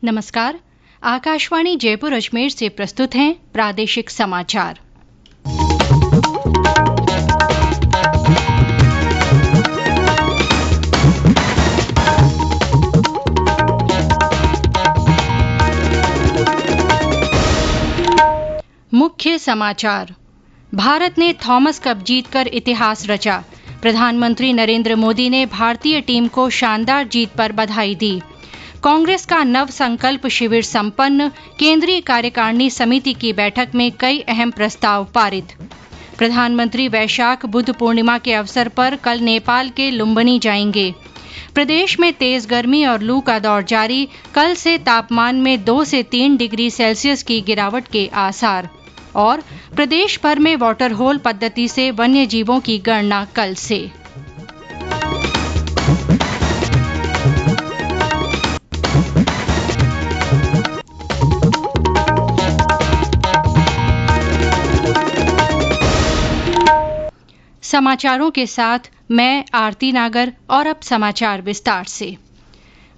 नमस्कार। आकाशवाणी जयपुर अजमेर से प्रस्तुत हैं प्रादेशिक समाचार। मुख्य समाचार। भारत ने थॉमस कप जीतकर इतिहास रचा। प्रधानमंत्री नरेंद्र मोदी ने भारतीय टीम को शानदार जीत पर बधाई दी। कांग्रेस का नव संकल्प शिविर संपन्न। केंद्रीय कार्यकारिणी समिति की बैठक में कई अहम प्रस्ताव पारित। प्रधानमंत्री वैशाख बुद्ध पूर्णिमा के अवसर पर कल नेपाल के लुम्बिनी जाएंगे। प्रदेश में तेज गर्मी और लू का दौर जारी। कल से तापमान में 2 से 3 डिग्री सेल्सियस की गिरावट के आसार। और प्रदेश भर में वाटर होल पद्धति से वन्य जीवों की गणना कल से। समाचारों के साथ मैं आरती नागर और अब समाचार विस्तार से।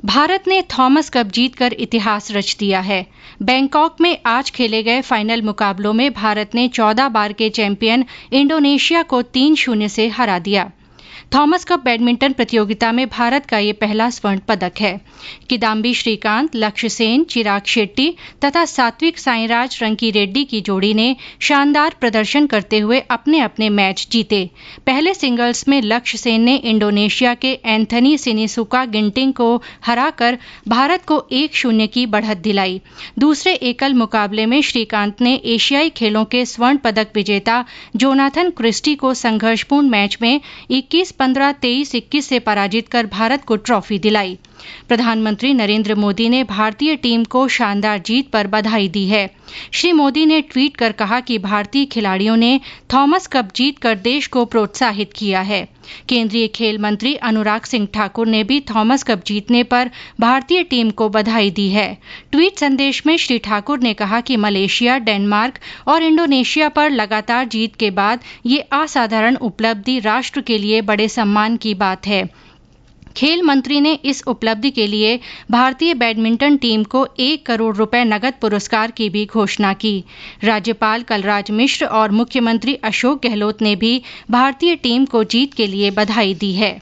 भारत ने थॉमस कप जीतकर इतिहास रच दिया है। बैंकॉक में आज खेले गए फाइनल मुकाबलों में भारत ने 14 बार के चैंपियन इंडोनेशिया को 3-0 से हरा दिया। थॉमस कप बैडमिंटन प्रतियोगिता में भारत का ये पहला स्वर्ण पदक है। किदाम्बी श्रीकांत, लक्ष्य सेन, चिराग शेट्टी तथा सात्विक साईराज रंकीरेड्डी की जोड़ी ने शानदार प्रदर्शन करते हुए अपने अपने मैच जीते। पहले सिंगल्स में लक्ष्य सेन ने इंडोनेशिया के एंथनी सिनिसुका गिंटिंग को हराकर भारत को 1-0 की बढ़त दिलाई। दूसरे एकल मुकाबले में श्रीकांत ने एशियाई खेलों के स्वर्ण पदक विजेता जोनाथन क्रिस्टी को संघर्षपूर्ण मैच में 21-15, 23-21 से पराजित कर भारत को ट्रॉफी दिलाई। प्रधानमंत्री नरेंद्र मोदी ने भारतीय टीम को शानदार जीत पर बधाई दी है। श्री मोदी ने ट्वीट कर कहा कि भारतीय खिलाड़ियों ने थॉमस कप जीतकर देश को प्रोत्साहित किया है। केंद्रीय खेल मंत्री अनुराग सिंह ठाकुर ने भी थॉमस कप जीतने पर भारतीय टीम को बधाई दी है। ट्वीट संदेश में श्री ठाकुर ने कहा कि मलेशिया, डेनमार्क और इंडोनेशिया पर लगातार जीत के बाद ये असाधारण उपलब्धि राष्ट्र के लिए बड़े सम्मान की बात है। खेल मंत्री ने इस उपलब्धि के लिए भारतीय बैडमिंटन टीम को 1 करोड़ रुपए नगद पुरस्कार की भी घोषणा की। राज्यपाल कलराज मिश्र और मुख्यमंत्री अशोक गहलोत ने भी भारतीय टीम को जीत के लिए बधाई दी है।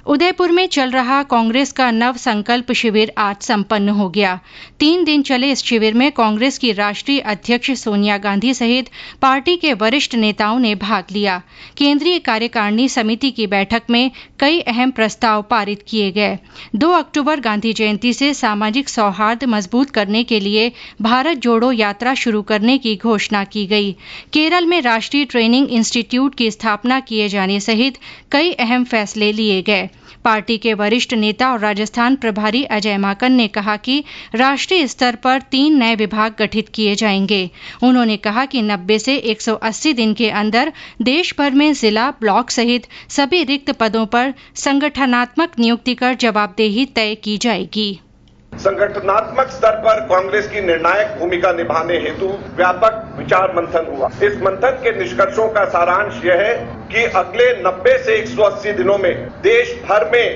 उदयपुर में चल रहा कांग्रेस का नव संकल्प शिविर आज संपन्न हो गया। 3 दिन चले इस शिविर में कांग्रेस की राष्ट्रीय अध्यक्ष सोनिया गांधी सहित पार्टी के वरिष्ठ नेताओं ने भाग लिया। केंद्रीय कार्यकारिणी समिति की बैठक में कई अहम प्रस्ताव पारित किए गए। 2 अक्टूबर गांधी जयंती से सामाजिक सौहार्द मजबूत करने के लिए भारत जोड़ो यात्रा शुरू करने की घोषणा की गई। केरल में राष्ट्रीय ट्रेनिंग इंस्टीट्यूट की स्थापना किए जाने सहित कई अहम फैसले लिए गए। पार्टी के वरिष्ठ नेता और राजस्थान प्रभारी अजय माकन ने कहा कि राष्ट्रीय स्तर पर 3 नए विभाग गठित किए जाएंगे। उन्होंने कहा कि 90 से 180 दिन के अंदर देश भर में जिला, ब्लॉक सहित सभी रिक्त पदों पर संगठनात्मक नियुक्ति कर जवाबदेही तय की जाएगी। संगठनात्मक स्तर पर कांग्रेस की निर्णायक भूमिका निभाने हेतु व्यापक विचार मंथन हुआ। इस मंथन के निष्कर्षों का सारांश यह है कि अगले 90 से 180 दिनों में देश भर में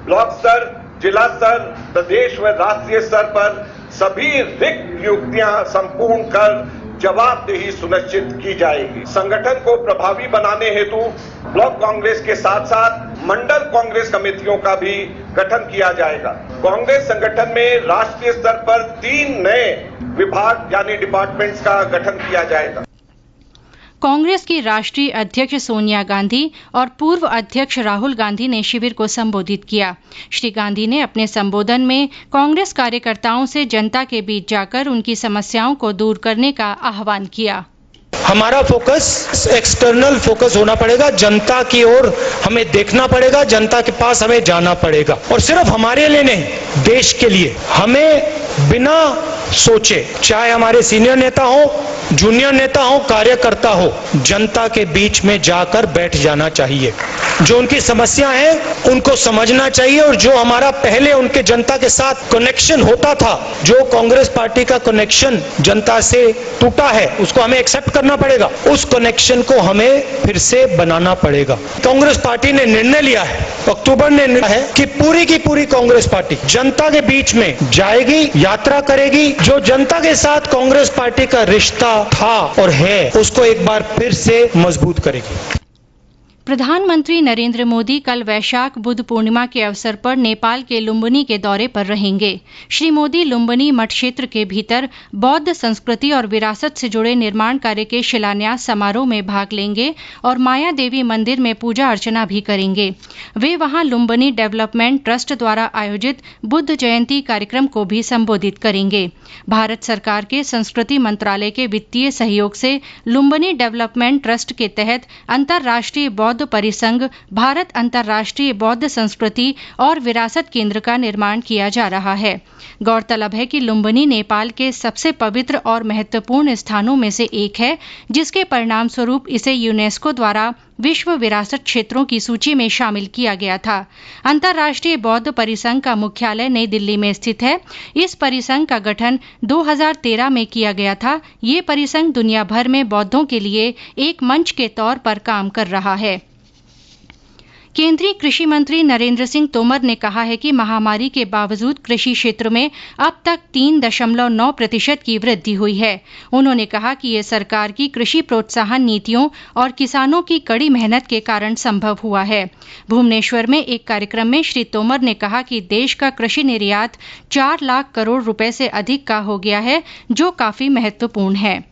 ब्लॉक स्तर, जिला स्तर, प्रदेश व राष्ट्रीय स्तर पर सभी रिक्त नियुक्तियां संपूर्ण कर जवाबदेही सुनिश्चित की जाएगी। संगठन को प्रभावी बनाने हेतु ब्लॉक कांग्रेस के साथ साथ मंडल कांग्रेस कमेटियों का भी गठन किया जाएगा। कांग्रेस संगठन में राष्ट्रीय स्तर पर 3 नए विभाग यानी डिपार्टमेंट्स का गठन किया जाएगा। कांग्रेस की राष्ट्रीय अध्यक्ष सोनिया गांधी और पूर्व अध्यक्ष राहुल गांधी ने शिविर को संबोधित किया। श्री गांधी ने अपने संबोधन में कांग्रेस कार्यकर्ताओं से जनता के बीच जाकर उनकी समस्याओं को दूर करने का आह्वान किया। हमारा फोकस एक्सटर्नल फोकस होना पड़ेगा, जनता की ओर हमें देखना पड़ेगा, जनता के पास हमें जाना पड़ेगा और सिर्फ हमारे लिए नहीं, देश के लिए। हमें बिना सोचे, चाहे हमारे सीनियर नेता हो, जूनियर नेता हो, कार्यकर्ता हो, जनता के बीच में जाकर बैठ जाना चाहिए। जो उनकी समस्या है उनको समझना चाहिए और जो हमारा पहले उनके जनता के साथ कनेक्शन होता था, जो कांग्रेस पार्टी का कनेक्शन जनता से टूटा है, उसको हमें एक्सेप्ट करना पड़ेगा। उस कनेक्शन को हमें फिर से बनाना पड़ेगा। कांग्रेस पार्टी ने निर्णय लिया है, अक्टूबर ने निर्णय है कि पूरी की पूरी कांग्रेस पार्टी जनता के बीच में जाएगी, यात्रा करेगी। जो जनता के साथ कांग्रेस पार्टी का रिश्ता था और है, उसको एक बार फिर से मजबूत करेगी। प्रधानमंत्री नरेंद्र मोदी कल वैशाख बुद्ध पूर्णिमा के अवसर पर नेपाल के लुम्बिनी के दौरे पर रहेंगे। श्री मोदी लुम्बिनी मठ क्षेत्र के भीतर बौद्ध संस्कृति और विरासत से जुड़े निर्माण कार्य के शिलान्यास समारोह में भाग लेंगे और माया देवी मंदिर में पूजा अर्चना भी करेंगे। वे वहां लुम्बिनी डेवलपमेंट ट्रस्ट द्वारा आयोजित बुद्ध जयंती कार्यक्रम को भी संबोधित करेंगे। भारत सरकार के संस्कृति मंत्रालय के वित्तीय सहयोग से लुम्बिनी डेवलपमेंट ट्रस्ट के तहत अंतर्राष्ट्रीय बौद्ध परिसंघ भारत अंतर्राष्ट्रीय बौद्ध संस्कृति और विरासत केंद्र का निर्माण किया जा रहा है। गौरतलब है कि लुम्बिनी नेपाल के सबसे पवित्र और महत्वपूर्ण स्थानों में से एक है, जिसके परिणाम स्वरूप इसे यूनेस्को द्वारा विश्व विरासत क्षेत्रों की सूची में शामिल किया गया था। अंतर्राष्ट्रीय बौद्ध परिसंघ का मुख्यालय नई दिल्ली में स्थित है। इस परिसंघ का गठन 2013 में किया गया था। ये परिसंघ दुनिया भर में बौद्धों के लिए एक मंच के तौर पर काम कर रहा है। केंद्रीय कृषि मंत्री नरेंद्र सिंह तोमर ने कहा है कि महामारी के बावजूद कृषि क्षेत्र में अब तक 3.9% की वृद्धि हुई है। उन्होंने कहा कि ये सरकार की कृषि प्रोत्साहन नीतियों और किसानों की कड़ी मेहनत के कारण संभव हुआ है। भुवनेश्वर में एक कार्यक्रम में श्री तोमर ने कहा कि देश का कृषि निर्यात 4 लाख करोड़ रुपए से अधिक का हो गया है, जो काफी महत्वपूर्ण है।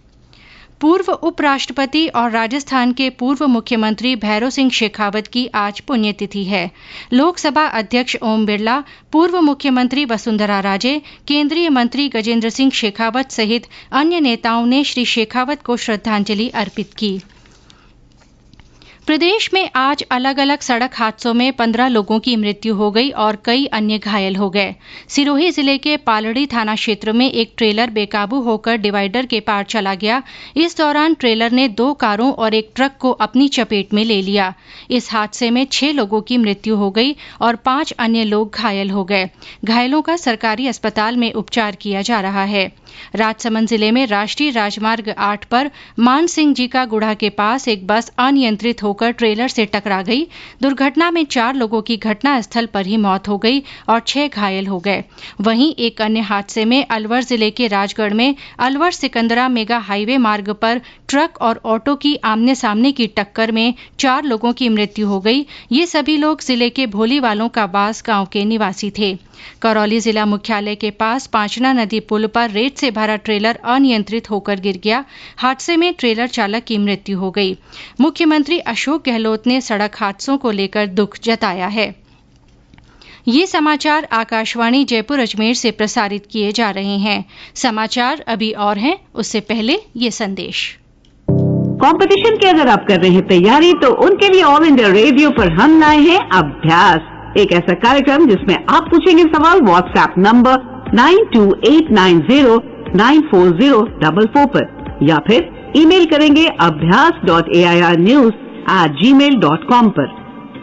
पूर्व उपराष्ट्रपति और राजस्थान के पूर्व मुख्यमंत्री भैरों सिंह शेखावत की आज पुण्यतिथि है। लोकसभा अध्यक्ष ओम बिरला, पूर्व मुख्यमंत्री वसुंधरा राजे, केंद्रीय मंत्री गजेंद्र सिंह शेखावत सहित अन्य नेताओं ने श्री शेखावत को श्रद्धांजलि अर्पित की। प्रदेश में आज अलग अलग सड़क हादसों में 15 लोगों की मृत्यु हो गई और कई अन्य घायल हो गए। सिरोही जिले के पालड़ी थाना क्षेत्र में एक ट्रेलर बेकाबू होकर डिवाइडर के पार चला गया। इस दौरान ट्रेलर ने 2 कारों और एक ट्रक को अपनी चपेट में ले लिया। इस हादसे में 6 लोगों की मृत्यु हो गई और 5 अन्य लोग घायल हो गए। घायलों का सरकारी अस्पताल में उपचार किया जा रहा है। राजसमंद जिले में राष्ट्रीय राजमार्ग 8 पर मान सिंह जी का गुढ़ा के पास एक बस अनियंत्रित होकर ट्रेलर से टकरा गई। दुर्घटना में 4 लोगों की घटनास्थल पर ही मौत हो गई और 6 घायल हो गए। वहीं एक अन्य हादसे में अलवर जिले के राजगढ़ में अलवर सिकंदरा मेगा हाईवे मार्ग पर ट्रक और ऑटो की आमने सामने की टक्कर में 4 लोगों की मृत्यु हो गई। ये सभी लोग जिले के भोलीवालों का बास गांव के निवासी थे। करौली जिला मुख्यालय के पास पांचना नदी पुल पर रेत से भरा ट्रेलर अनियंत्रित होकर गिर गया। हादसे में ट्रेलर चालक की मृत्यु हो गई। मुख्यमंत्री अशोक गहलोत ने सड़क हादसों को लेकर दुख जताया है। ये समाचार आकाशवाणी जयपुर अजमेर से प्रसारित किए जा रहे हैं। समाचार अभी और हैं, उससे पहले ये संदेश। कंपटीशन की अगर आप कर रहे हैं तैयारी, तो उनके लिए ऑल इंडिया रेडियो पर हम लाए हैं अभ्यास, एक ऐसा कार्यक्रम जिसमें आप पूछेंगे सवाल व्हाट्सएप नंबर 9289094044 पर, या फिर ईमेल करेंगे abhyas.airnews@gmail.com पर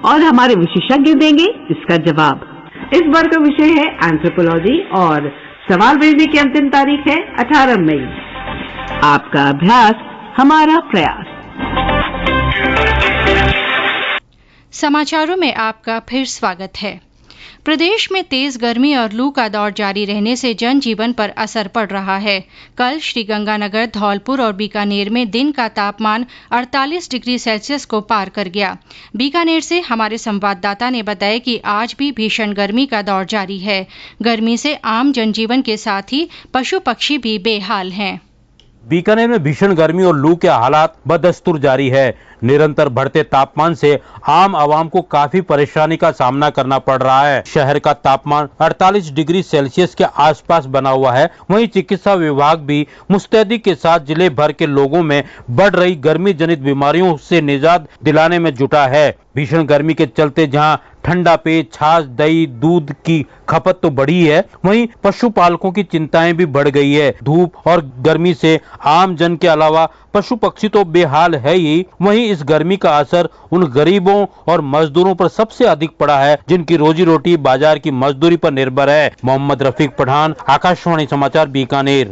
और हमारे विशेषज्ञ देंगे इसका जवाब। इस बार का विषय है एंथ्रोपोलॉजी और सवाल भेजने की अंतिम तारीख है 18 मई। आपका अभ्यास हमारा प्रयास। समाचारों में आपका फिर स्वागत है। प्रदेश में तेज गर्मी और लू का दौर जारी रहने से जनजीवन पर असर पड़ रहा है। कल श्रीगंगानगर, धौलपुर और बीकानेर में दिन का तापमान 48 डिग्री सेल्सियस को पार कर गया। बीकानेर से हमारे संवाददाता ने बताया कि आज भी भीषण गर्मी का दौर जारी है। गर्मी से आम जनजीवन के साथ ही पशु पक्षी भी बेहाल हैं। बीकानेर में भीषण गर्मी और लू के हालात बदस्तूर जारी है। निरंतर बढ़ते तापमान से आम आवाम को काफी परेशानी का सामना करना पड़ रहा है। शहर का तापमान 48 डिग्री सेल्सियस के आसपास बना हुआ है। वहीं चिकित्सा विभाग भी मुस्तैदी के साथ जिले भर के लोगों में बढ़ रही गर्मी जनित बीमारियों से निजात दिलाने में जुटा है। भीषण गर्मी के चलते जहां ठंडा पेय, छाछ, दही, दूध की खपत तो बढ़ी है, वहीं पशुपालकों की चिंताएं भी बढ़ गई है। धूप और गर्मी से आम जन के अलावा पशु पक्षी तो बेहाल है ही, वहीं इस गर्मी का असर उन गरीबों और मजदूरों पर सबसे अधिक पड़ा है जिनकी रोजी रोटी बाजार की मजदूरी पर निर्भर है। मोहम्मद रफीक पठान, आकाशवाणी समाचार, बीकानेर।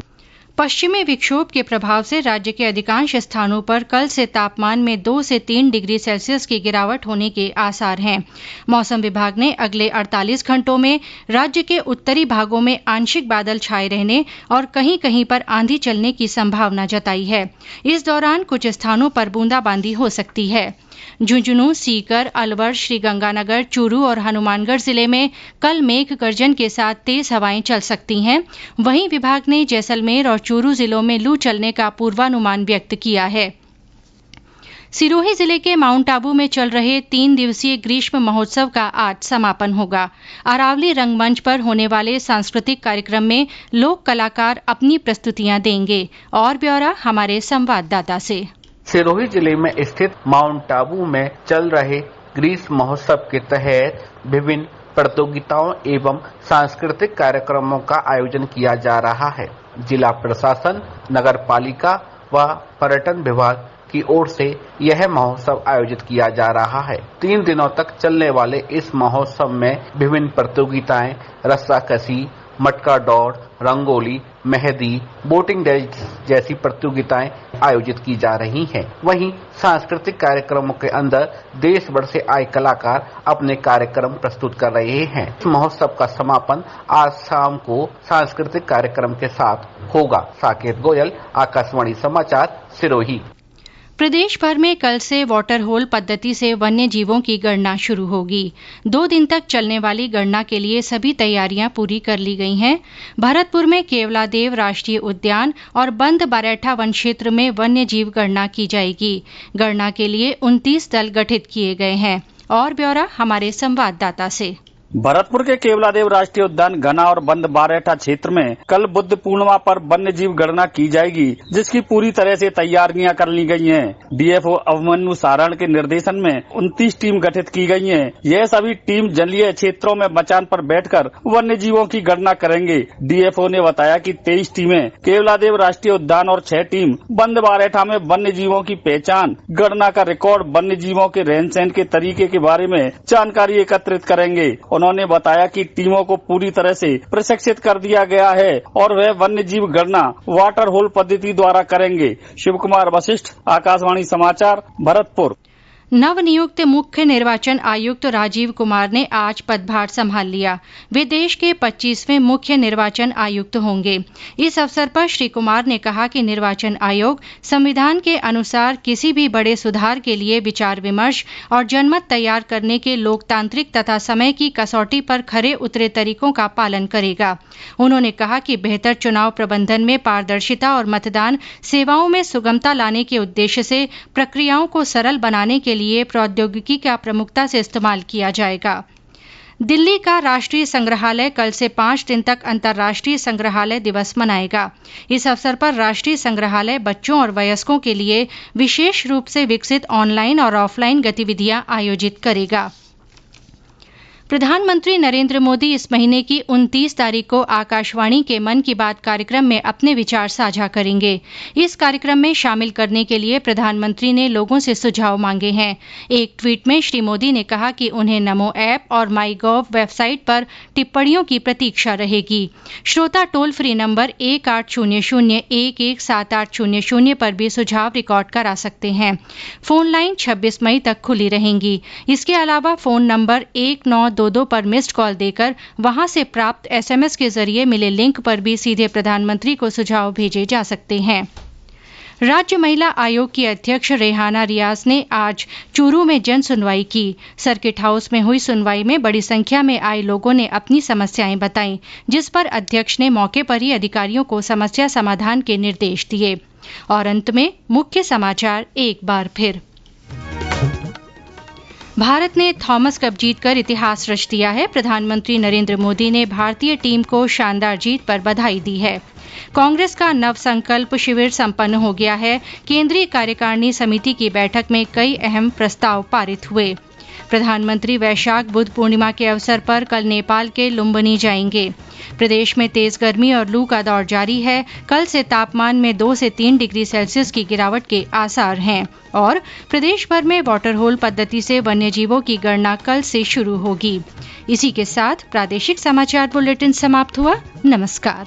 पश्चिमी विक्षोभ के प्रभाव से राज्य के अधिकांश स्थानों पर कल से तापमान में 2 से 3 डिग्री सेल्सियस की गिरावट होने के आसार हैं। मौसम विभाग ने अगले 48 घंटों में राज्य के उत्तरी भागों में आंशिक बादल छाए रहने और कहीं कहीं पर आंधी चलने की संभावना जताई है। इस दौरान कुछ स्थानों पर बूंदाबांदी हो सकती है। झुंझुनू, सीकर, अलवर, श्रीगंगानगर, चूरू और हनुमानगढ़ जिले में कल मेघ गर्जन के साथ तेज हवाएं चल सकती हैं। वहीं विभाग ने जैसलमेर और चूरू जिलों में लू चलने का पूर्वानुमान व्यक्त किया है। सिरोही जिले के माउंट आबू में चल रहे 3 दिवसीय ग्रीष्म महोत्सव का आज समापन होगा। अरावली रंगमंच पर होने वाले सांस्कृतिक कार्यक्रम में लोक कलाकार अपनी प्रस्तुतियां देंगे। और ब्यौरा हमारे संवाददाता से। सिरोही जिले में स्थित माउंट आबू में चल रहे ग्रीष्म महोत्सव के तहत विभिन्न प्रतियोगिताओं एवं सांस्कृतिक कार्यक्रमों का आयोजन किया जा रहा है। जिला प्रशासन, नगर पालिका व पर्यटन विभाग की ओर से यह महोत्सव आयोजित किया जा रहा है। 3 दिनों तक चलने वाले इस महोत्सव में विभिन्न प्रतियोगिताएं रस्साकसी, मटका दौड़, रंगोली, मेहंदी, बोटिंग जैसी प्रतियोगिताएं आयोजित की जा रही हैं। वहीं सांस्कृतिक कार्यक्रमों के अंदर देश भर से आए कलाकार अपने कार्यक्रम प्रस्तुत कर रहे हैं। इस महोत्सव का समापन आज शाम को सांस्कृतिक कार्यक्रम के साथ होगा। साकेत गोयल, आकाशवाणी समाचार, सिरोही। प्रदेश भर में कल से वाटर होल पद्धति से वन्य जीवों की गणना शुरू होगी। 2 दिन तक चलने वाली गणना के लिए सभी तैयारियां पूरी कर ली गई हैं। भरतपुर में केवलादेव राष्ट्रीय उद्यान और बंद बारैठा वन क्षेत्र में वन्य जीव गणना की जाएगी। गणना के लिए 29 दल गठित किए गए हैं। और ब्यौरा हमारे संवाददाता से। भरतपुर के केवलादेव राष्ट्रीय उद्यान घना और बंद बारैठा क्षेत्र में कल बुद्ध पूर्णिमा पर वन्य जीव गणना की जाएगी, जिसकी पूरी तरह से तैयारियां कर ली गई हैं। डीएफओ अभिमन्यु सारण के निर्देशन में 29 टीम गठित की गई हैं। यह सभी टीम जलीय क्षेत्रों में मचान पर बैठकर वन्य जीवों की गणना करेंगे। डीएफओ ने बताया कि 23 टीमें केवलादेव राष्ट्रीय उद्यान और 6 टीम बंद बारैठा में वन्य जीवों की पहचान, गणना का रिकॉर्ड, वन्य जीवों के रहन सहन के तरीके के बारे में जानकारी एकत्रित करेंगे। उन्होंने बताया कि टीमों को पूरी तरह से प्रशिक्षित कर दिया गया है और वह वन्य जीव गणना वाटर होल पद्धति द्वारा करेंगे। शिव कुमार वशिष्ठ, आकाशवाणी समाचार, भरतपुर। नवनियुक्त मुख्य निर्वाचन आयुक्त राजीव कुमार ने आज पदभार संभाल लिया। वे देश के 25वें मुख्य निर्वाचन आयुक्त होंगे। इस अवसर पर श्री कुमार ने कहा कि निर्वाचन आयोग संविधान के अनुसार किसी भी बड़े सुधार के लिए विचार विमर्श और जनमत तैयार करने के लोकतांत्रिक तथा समय की कसौटी पर खरे उतरे तरीकों का पालन करेगा। उन्होंने कहा कि बेहतर चुनाव प्रबंधन में पारदर्शिता और मतदान सेवाओं में सुगमता लाने के उद्देश्य से प्रक्रियाओं को सरल बनाने के लिए प्रौद्योगिकी का प्रमुखता से इस्तेमाल किया जाएगा। दिल्ली का राष्ट्रीय संग्रहालय कल से 5 दिन तक अंतर्राष्ट्रीय संग्रहालय दिवस मनाएगा। इस अवसर पर राष्ट्रीय संग्रहालय बच्चों और वयस्कों के लिए विशेष रूप से विकसित ऑनलाइन और ऑफलाइन गतिविधियां आयोजित करेगा। प्रधानमंत्री नरेंद्र मोदी इस महीने की 29 तारीख को आकाशवाणी के मन की बात कार्यक्रम में अपने विचार साझा करेंगे। इस कार्यक्रम में शामिल करने के लिए प्रधानमंत्री ने लोगों से सुझाव मांगे हैं। एक ट्वीट में श्री मोदी ने कहा कि उन्हें नमो ऐप और माईगॉव वेबसाइट पर टिप्पणियों की प्रतीक्षा रहेगी। श्रोता टोल फ्री नंबर 1800-117800 पर भी सुझाव रिकॉर्ड करा सकते हैं। फोन लाइन 26 मई तक खुली रहेंगी। इसके अलावा फोन नंबर 1922 पर मिस्ड कॉल देकर वहां से प्राप्त एसएमएस के जरिए मिले लिंक पर भी सीधे प्रधानमंत्री को सुझाव भेजे जा सकते हैं। राज्य महिला आयोग की अध्यक्ष रेहाना रियाज ने आज चूरू में जन सुनवाई की। सर्किट हाउस में हुई सुनवाई में बड़ी संख्या में आए लोगों ने अपनी समस्याएं बताईं, जिस पर अध्यक्ष ने मौके पर ही अधिकारियों को समस्या समाधान के निर्देश दिए। और अंत में मुख्य समाचार एक बार फिर। भारत ने थॉमस कप जीतकर इतिहास रच दिया है। प्रधानमंत्री नरेंद्र मोदी ने भारतीय टीम को शानदार जीत पर बधाई दी है। कांग्रेस का नव संकल्प शिविर संपन्न हो गया है। केंद्रीय कार्यकारिणी समिति की बैठक में कई अहम प्रस्ताव पारित हुए। प्रधानमंत्री वैशाख बुद्ध पूर्णिमा के अवसर पर कल नेपाल के लुम्बिनी जाएंगे। प्रदेश में तेज गर्मी और लू का दौर जारी है। कल से तापमान में 2 से 3 डिग्री सेल्सियस की गिरावट के आसार हैं और प्रदेश भर में वाटर होल पद्धति से वन्यजीवों की गणना कल से शुरू होगी। इसी के साथ प्रादेशिक समाचार बुलेटिन समाप्त हुआ। नमस्कार।